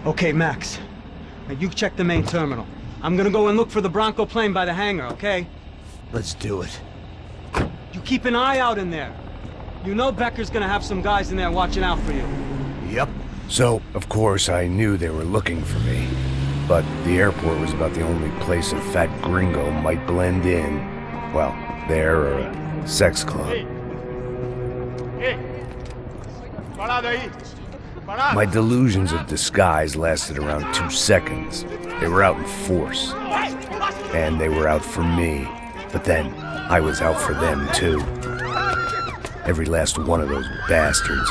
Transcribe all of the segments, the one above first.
Okay, Max. Now you check the main terminal. I'm gonna go and look for the Bronco plane by the hangar, okay? Let's do it. You keep an eye out in there. You know Becker's gonna have some guys in there watching out for you. Yep. So, of course, I knew they were looking for me. But the airport was about the only place a fat gringo might blend in. Well, there or a sex club. My delusions of disguise lasted around 2 seconds. They were out in force. And they were out for me. But then, I was out for them too. Every last one of those bastards.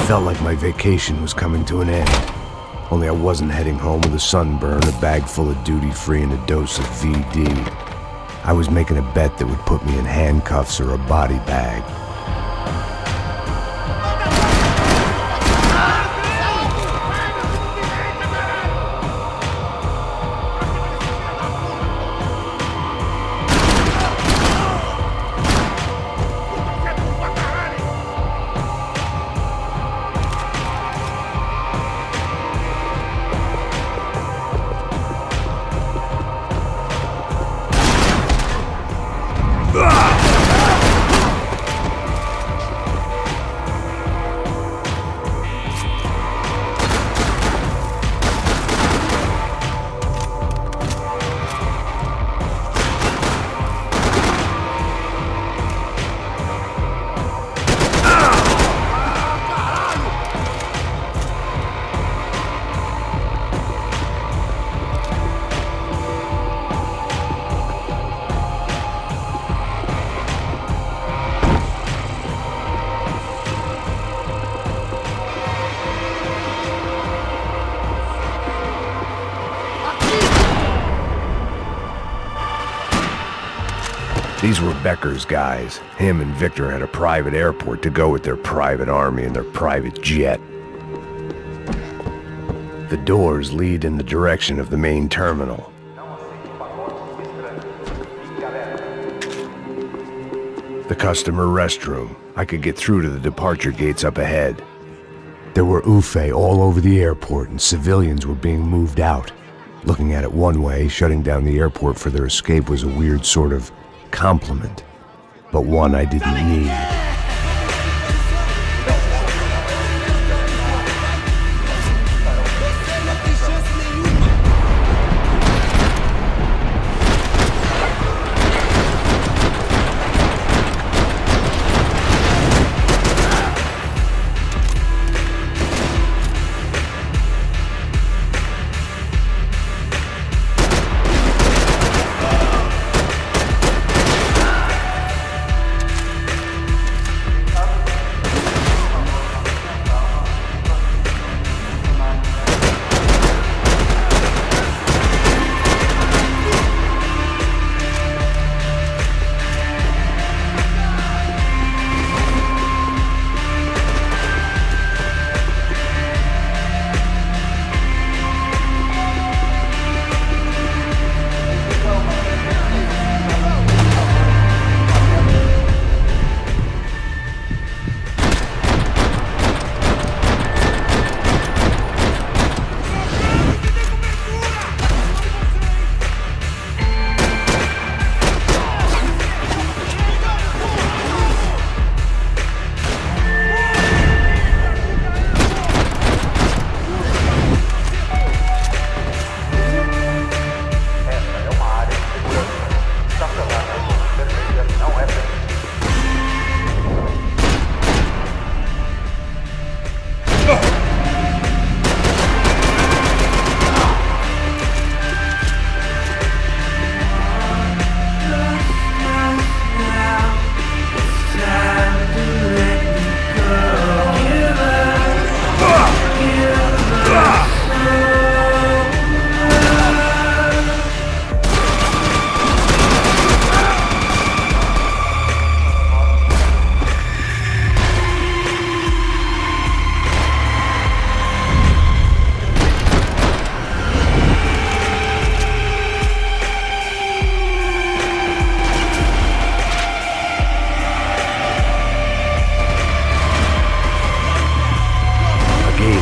Felt like my vacation was coming to an end. Only I wasn't heading home with a sunburn, a bag full of duty-free, and a dose of VD. I was making a bet that would put me in handcuffs or a body bag. These were Becker's guys. Him and Victor had a private airport to go with their private army and their private jet. The doors lead in the direction of the main terminal. The customer restroom. I could get through to the departure gates up ahead. There were UFE all over the airport, and civilians were being moved out. Looking at it one way, shutting down the airport for their escape was a weird sort of compliment, but one I didn't need.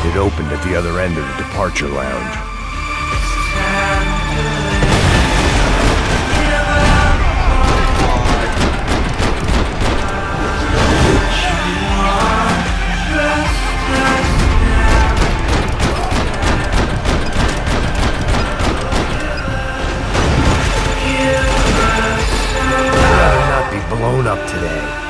It opened at the other end of the departure lounge. I'd rather not be blown up today.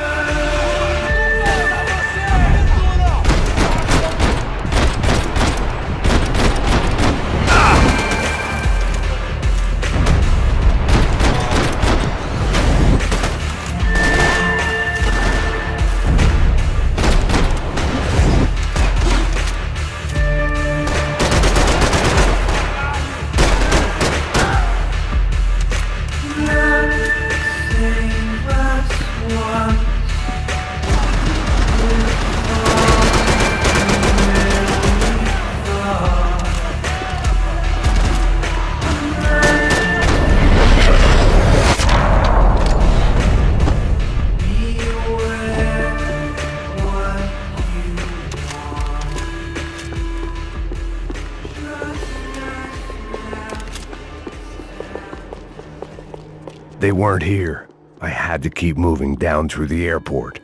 they weren't here. I had to keep moving down through the airport.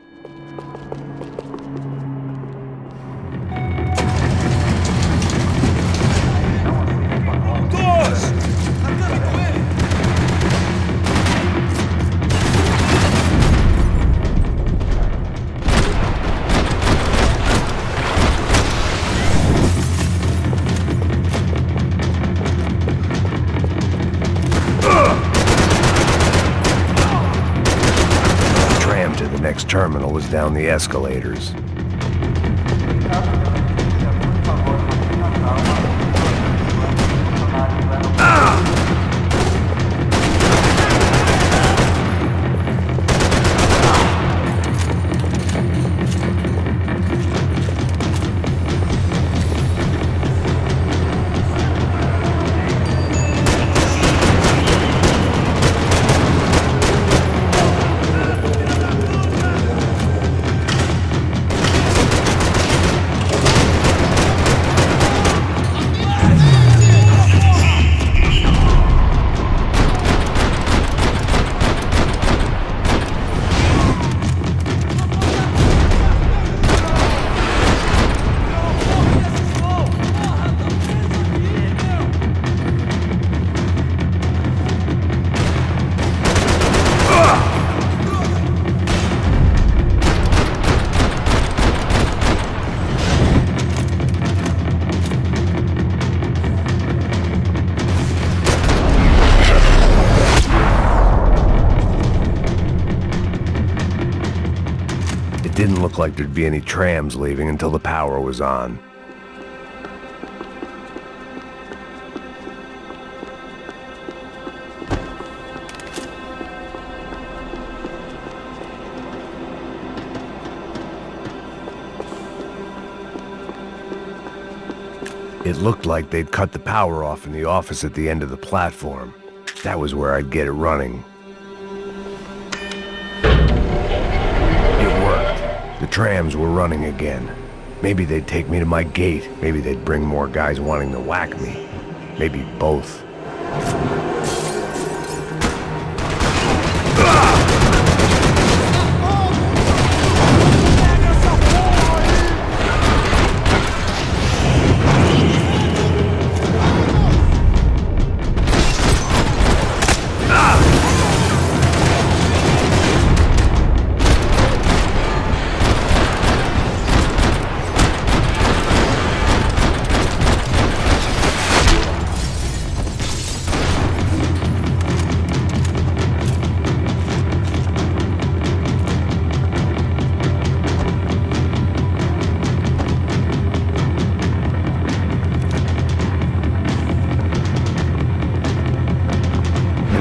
Next terminal was down the escalators. It didn't look like there'd be any trams leaving until the power was on. It looked like they'd cut the power off in the office at the end of the platform. That was where I'd get it running. It worked. The trams were running again. Maybe they'd take me to my gate. Maybe they'd bring more guys wanting to whack me. Maybe both.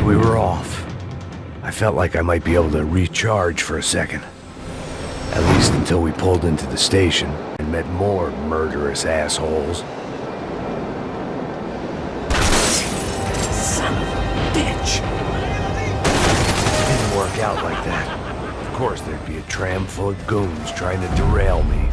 We were off. I felt like I might be able to recharge for a second. At least until we pulled into the station and met more murderous assholes. Son of a bitch! It didn't work out like that. Of course there'd be a tram full of goons trying to derail me.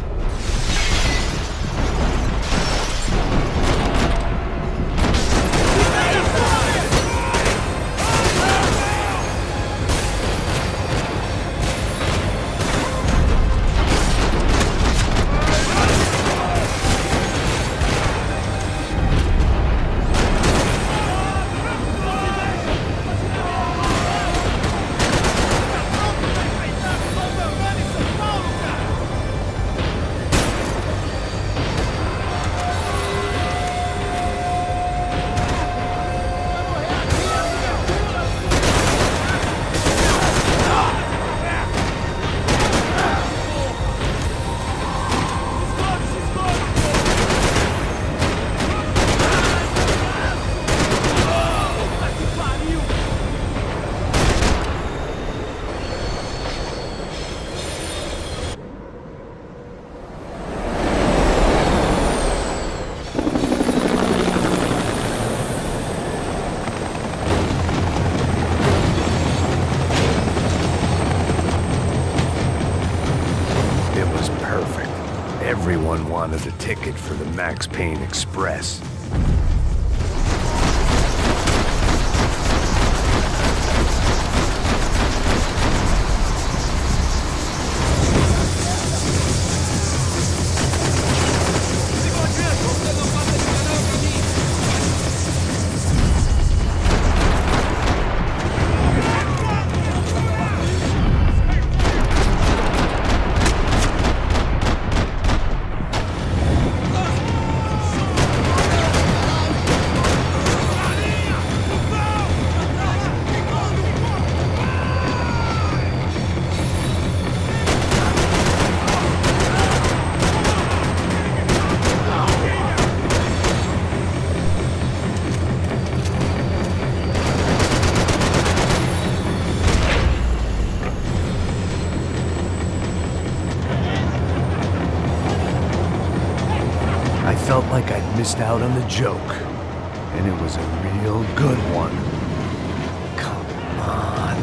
Everyone wanted a ticket for the Max Payne Express. felt like I'd missed out on the joke. And it was a real good one. Come on.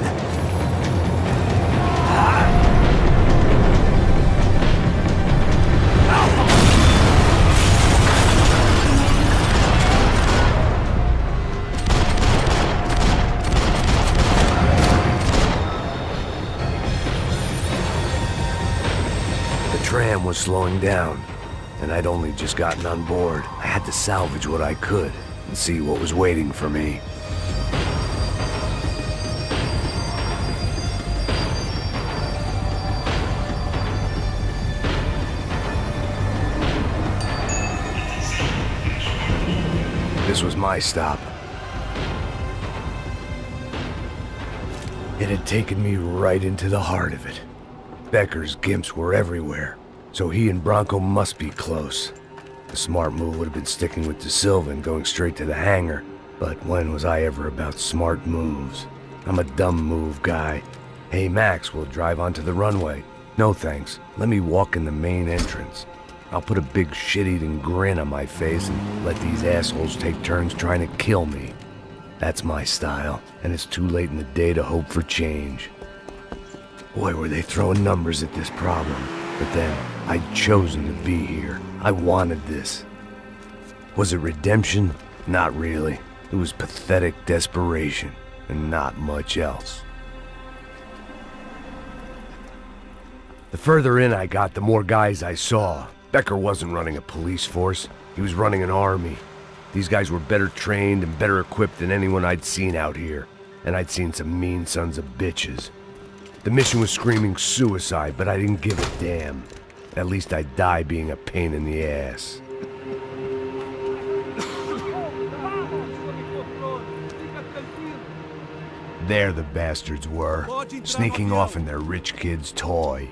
The tram was slowing down, and I'd only just gotten on board. I had to salvage what I could and see what was waiting for me. This was my stop. It had taken me right into the heart of it. Becker's gimps were everywhere, so he and Bronco must be close. The smart move would have been sticking with De Silva and going straight to the hangar, but when was I ever about smart moves? I'm a dumb move guy. Hey Max, we'll drive onto the runway. No thanks, let me walk in the main entrance. I'll put a big shit-eating grin on my face and let these assholes take turns trying to kill me. That's my style, and it's too late in the day to hope for change. Boy, were they throwing numbers at this problem. But then, I'd chosen to be here. I wanted this. Was it redemption? Not really. It was pathetic desperation, and not much else. The further in I got, the more guys I saw. Becker wasn't running a police force. He was running an army. These guys were better trained and better equipped than anyone I'd seen out here. And I'd seen some mean sons of bitches. The mission was screaming suicide, but I didn't give a damn. At least I'd die being a pain in the ass. There the bastards were, sneaking off in their rich kid's toy.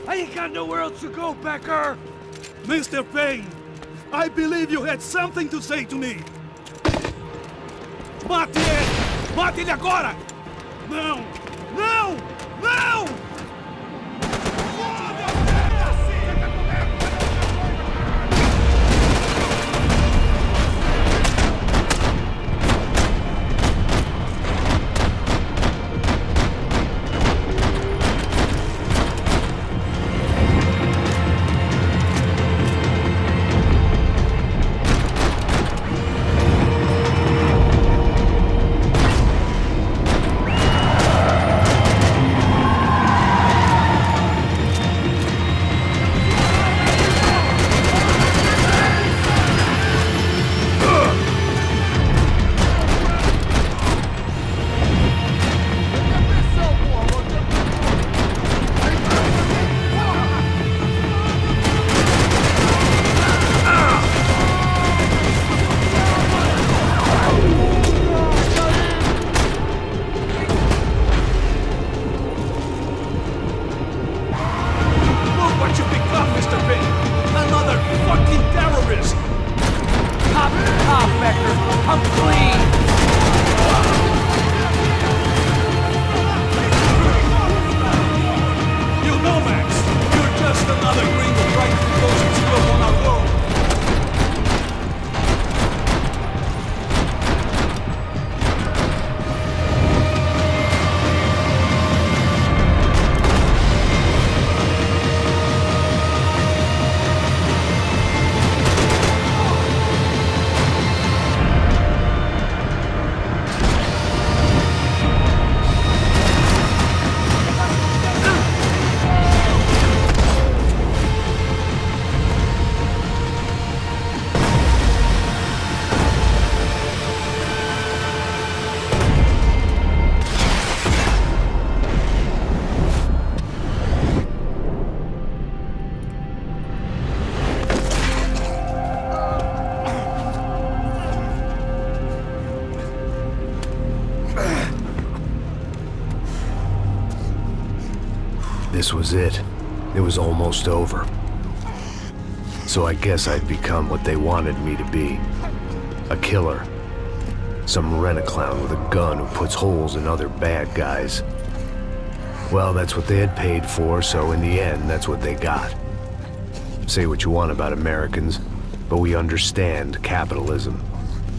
I ain't got nowhere else to go, Becker! Mr. Payne, I believe you had something to say to me. Mate ele! Mate ele agora! Não! Não! Não! This was it. It was almost over. So I guess I'd become what they wanted me to be. A killer. Some rent-a-clown with a gun who puts holes in other bad guys. Well, that's what they had paid for, so in the end, that's what they got. Say what you want about Americans, but we understand capitalism.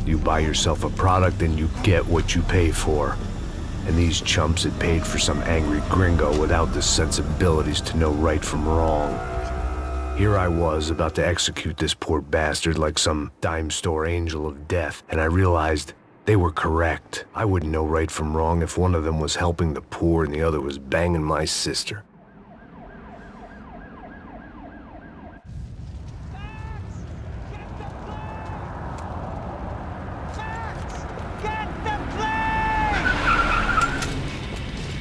You buy yourself a product and you get what you pay for. And these chumps had paid for some angry gringo without the sensibilities to know right from wrong. Here I was, about to execute this poor bastard like some dime store angel of death, and I realized they were correct. I wouldn't know right from wrong if one of them was helping the poor and the other was banging my sister.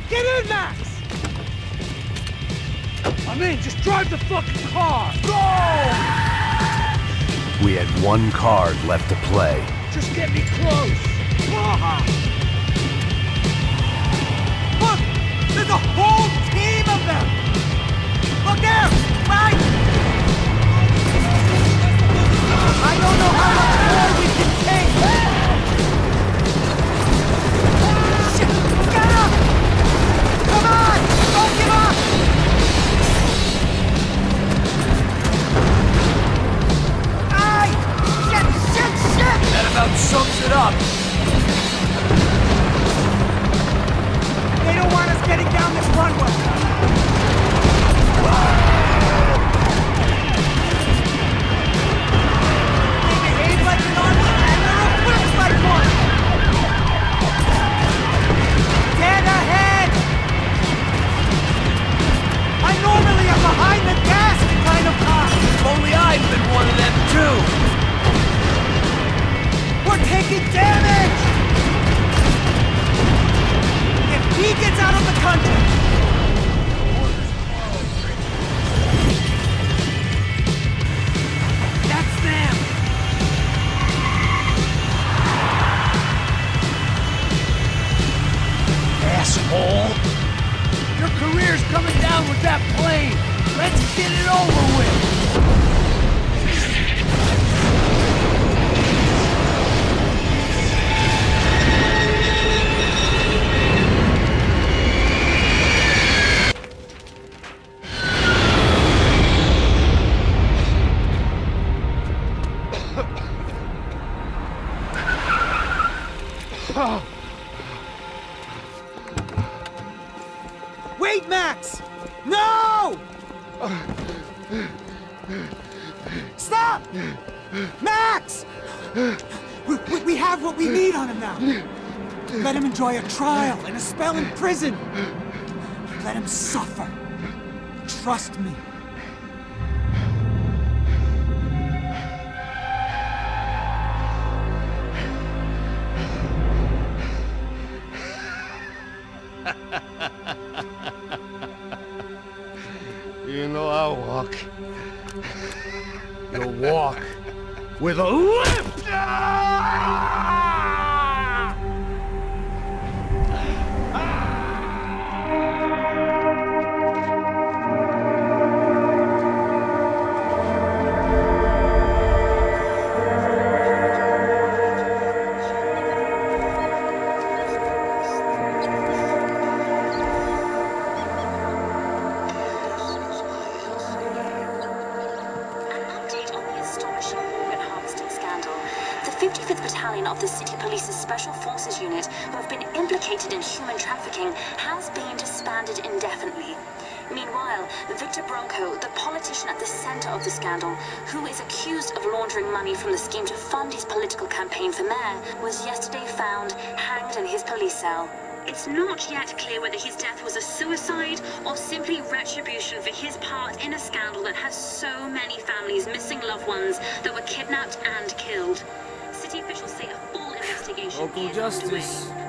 Get in, Max! I'm in, just drive the fucking car! Go! We had one card left to play. Just get me close! Look! There's a whole team of them! Look out! Right! I don't know how much more we can take! Shit! Get up! Come on! Don't give up! Aye! Shit! Shit! Shit! That about sums it up. They don't want us getting down this runway! They behave like an army and they're equipped like one! Dead ahead! I normally am behind the gas kind of cop! If only I'd been one of them too. We're taking damage! If he gets out of the country... That's them! Asshole! Your career's coming down with that plane! Let's get it over with! Wait, Max! No! Stop! Max! We have what we need on him now. Let him enjoy a trial and a spell in prison. Let him suffer. Trust me. You know I'll walk. You'll walk with a lift! The 55th Battalion of the City Police's Special Forces Unit, who have been implicated in human trafficking, has been disbanded indefinitely. Meanwhile, Victor Bronco, the politician at the center of the scandal, who is accused of laundering money from the scheme to fund his political campaign for mayor, was yesterday found hanged in his police cell. It's not yet clear whether his death was a suicide or simply retribution for his part in a scandal that has so many families missing loved ones that were kidnapped and killed. City officials say a full investigation Local is justice. underway.